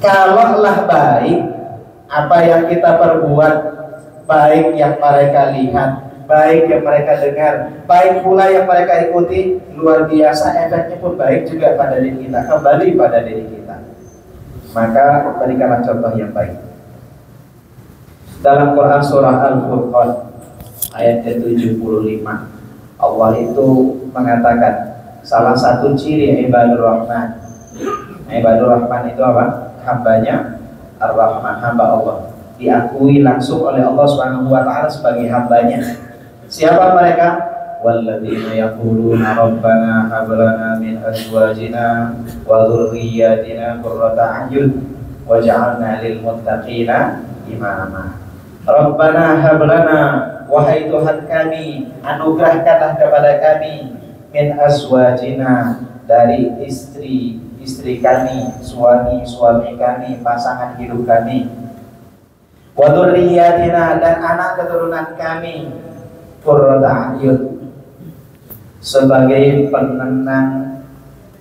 Kalaulah baik, apa yang kita perbuat, baik yang mereka lihat, baik yang mereka dengar, baik pula yang mereka ikuti, luar biasa efeknya pun baik juga pada diri kita, kembali pada diri kita. Maka berikanlah contoh yang baik. Dalam Quran surah Al-Furqan ayat 75, Allah itu mengatakan salah satu ciri ibadur rahman. Ibadur rahman itu apa? Hambanya Ar-Rahman, hamba Allah, diakui langsung oleh Allah Subhanahu wa taala sebagai hambanya. Siapa mereka? Walladzina yaquluna rabbana hab lana min azwajina wa dzurriyyatina qurrata a'yun waj'alna lil muttaqina imama. Rabbana hab lana, wahai Tuhan kami, anugerahkanlah kepada kami min azwajina, dari istri kami, suami kami, pasangan hidup kami, wa dzurriyyatina, dan anak keturunan kami, qurrata a'yun, sebagai penenang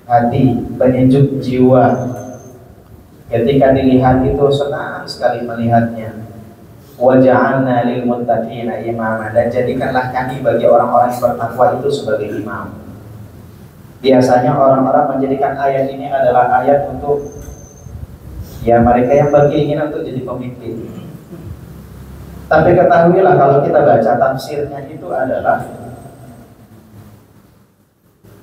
hati, penyejuk jiwa. Ketika dilihat itu senang sekali melihatnya. Wa ja'alna lil muttaqina imama, dan jadikanlah kami bagi orang-orang yang bertakwa itu sebagai imam. Biasanya orang-orang menjadikan ayat ini adalah ayat untuk mereka yang berkeinginan untuk jadi pemimpin. Tapi ketahuilah kalau kita baca tafsirnya itu adalah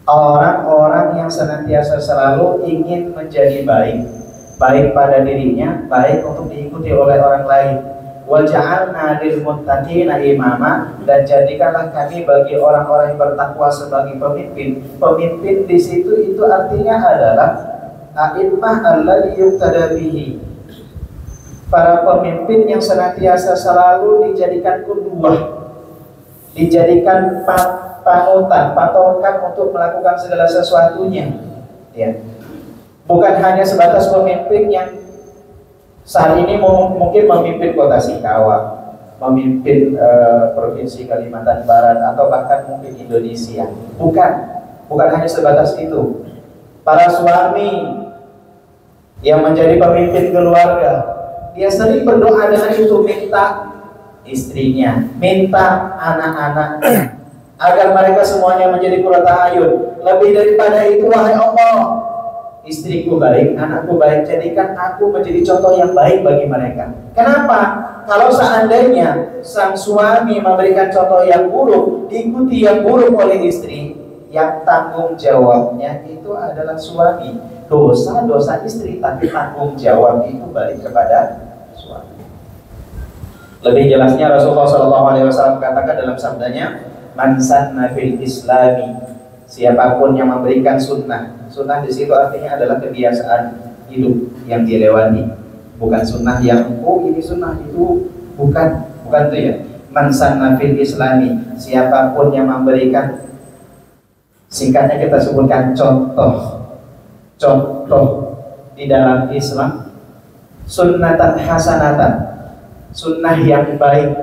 orang-orang yang senantiasa selalu ingin menjadi baik pada dirinya, baik untuk diikuti oleh orang lain. Wa ja'alna lil muttaqina imama, dan jadikanlah kami bagi orang-orang yang bertakwa sebagai pemimpin. Pemimpin di situ itu artinya adalah a'immah alladzi yuqtada bihi, para pemimpin yang senantiasa selalu dijadikan qudwah, dijadikan panutan, patokan untuk melakukan segala sesuatunya. Ya. Bukan hanya sebatas pemimpin yang saat ini mungkin memimpin kota Singkawang, memimpin provinsi Kalimantan Barat, atau bahkan mungkin Indonesia. Bukan hanya sebatas itu. Para suami yang menjadi pemimpin keluarga, dia sering berdoa dengan itu, minta istrinya, minta anak-anaknya, agar mereka semuanya menjadi qurrata a'yun. Lebih daripada itu, wahai Allah, istriku baik, anakku baik, jadikan aku menjadi contoh yang baik bagi mereka. Kenapa? Kalau seandainya sang suami memberikan contoh yang buruk, diikuti yang buruk oleh istri, yang tanggung jawabnya itu adalah suami. Dosa istri, tapi tanggung jawab itu balik kepada suami. Lebih jelasnya Rasulullah SAW katakan dalam sabdanya, man sanna fil islami, siapapun yang memberikan sunnah. Sunnah di situ artinya adalah kebiasaan hidup yang dilewati, bukan sunnah yang ini sunnah itu, bukan itu ya. Man sanna fil islami, siapapun yang memberikan, singkatnya kita sebutkan contoh di dalam Islam, sunnatan hasanatan, sunnah yang baik,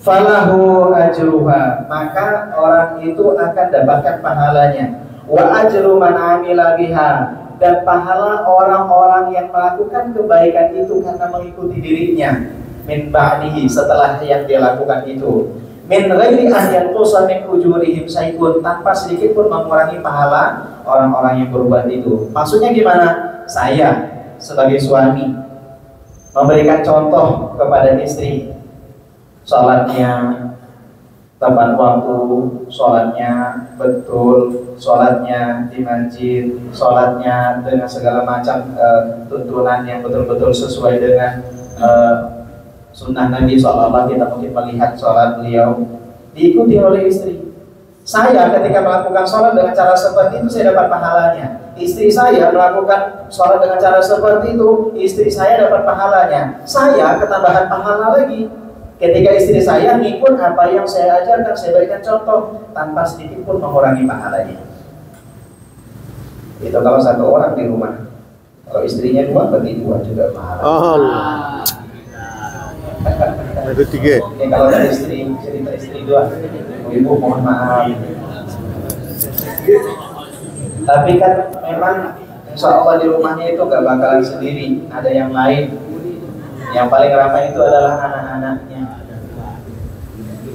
falahu ajruha, maka orang itu akan dapatkan pahalanya. Wa ajru man amila biha, dan pahala orang-orang yang melakukan kebaikan itu karena mengikuti dirinya, min ba'dihi, setelah yang dia lakukan itu, min ghairi an yanqusa min ujurihim syai'un, tanpa sedikit pun mengurangi pahala orang-orang yang berbuat itu. Maksudnya gimana? Saya sebagai suami memberikan contoh kepada istri, sholatnya tepat waktu, sholatnya betul, sholatnya di masjid, sholatnya dengan segala macam tuntunan yang betul-betul sesuai dengan sunnah Nabi SAW. Kita mungkin melihat sholat beliau diikuti oleh istri. Saya ketika melakukan sholat dengan cara seperti itu, saya dapat pahalanya. Istri saya melakukan sholat dengan cara seperti itu, istri saya dapat pahalanya. Saya ketambahan pahala lagi ketika istri saya ngikut apa yang saya ajarkan, saya berikan contoh tanpa sedikit pun mengurangi pahalanya. Itu kalau satu orang di rumah. Kalau istrinya dua, berarti dua juga pahala. Ada tiga. Kalau ada cerita istri dua, ibu mohon maaf. Tapi kan memang Insya Allah di rumahnya itu gak bakalan sendiri, ada yang lain. Yang paling ramai itu adalah anak-anaknya.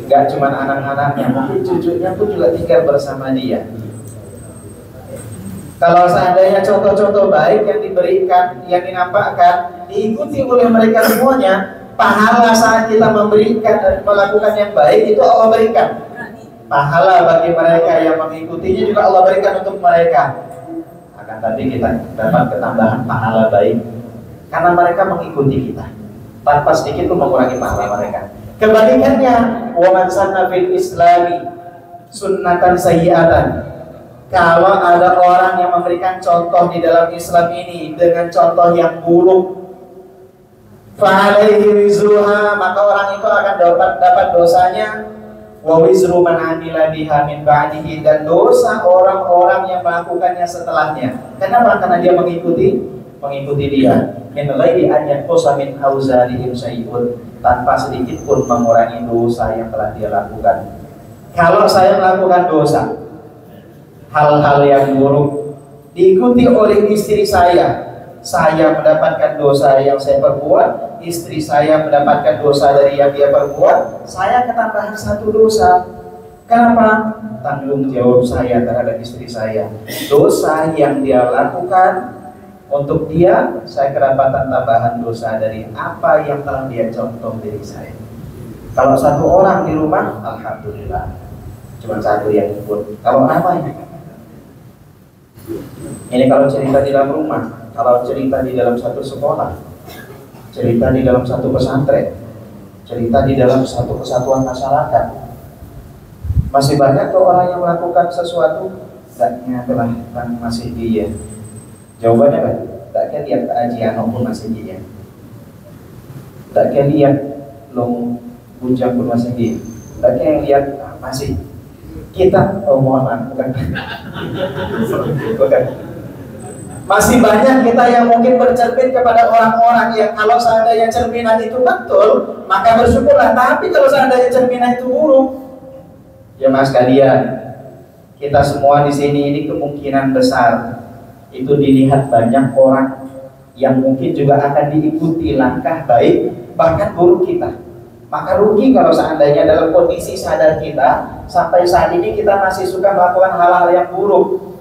Gak cuma anak-anaknya, mungkin cucunya pun juga tinggal bersama dia. Kalau seandainya contoh-contoh baik yang diberikan, yang dinampakkan, diikuti oleh mereka semuanya, pahala saat kita memberikan dan melakukan yang baik itu Allah berikan. Pahala bagi mereka yang mengikutinya juga Allah berikan untuk mereka. Akan tapi kita dapat ketambahan pahala baik karena mereka mengikuti kita, tanpa sedikit pun mengurangi pahala mereka. Kebalikannya, wa man sanna fil islami sunnatan sayyi'atan. Kalau ada orang yang memberikan contoh di dalam Islam ini dengan contoh yang buruk, fa'alaihi wizruha, maka orang itu akan dapat dosanya, wa wizru man amila biha min ba'dihi, dan dosa orang-orang yang melakukannya setelahnya. Kenapa? Karena dia mengikuti dia. Min ghairi an yanqusa min auzarihim syai'un, tanpa sedikit pun mengurangi dosa yang telah dia lakukan. Kalau saya melakukan dosa, hal-hal yang buruk, diikuti oleh istri saya mendapatkan dosa yang saya perbuat, istri saya mendapatkan dosa dari yang dia perbuat, saya ketambahan satu dosa. Kenapa? Tanggung jawab saya terhadap istri saya. Dosa yang dia lakukan untuk dia, saya kedapatan tambahan dosa dari apa yang telah dia contoh dari saya. Kalau satu orang di rumah, alhamdulillah, cuma satu yang ikut. Kalau namanya, ini kalau cerita di dalam rumah, kalau cerita di dalam satu sekolah, cerita di dalam satu pesantren, cerita di dalam satu kesatuan masyarakat, masih banyak tuh orang yang melakukan sesuatu, tidaknya telah kan masih dia. Jawabannya kan, tidaknya lihat keajian pun masih dia, tidaknya lihat long bujang pun masih dia, tidaknya lihat masih kita. Oh mohon maaf, bukan. Masih banyak kita yang mungkin bercermin kepada orang-orang yang kalau seandainya cerminan itu betul, maka bersyukurlah. Tapi kalau seandainya cerminan itu buruk, ya mas kalian, kita semua di sini ini kemungkinan besar itu dilihat banyak orang yang mungkin juga akan diikuti langkah baik bahkan buruk kita. Maka rugi kalau seandainya dalam kondisi sadar kita sampai saat ini kita masih suka melakukan hal-hal yang buruk.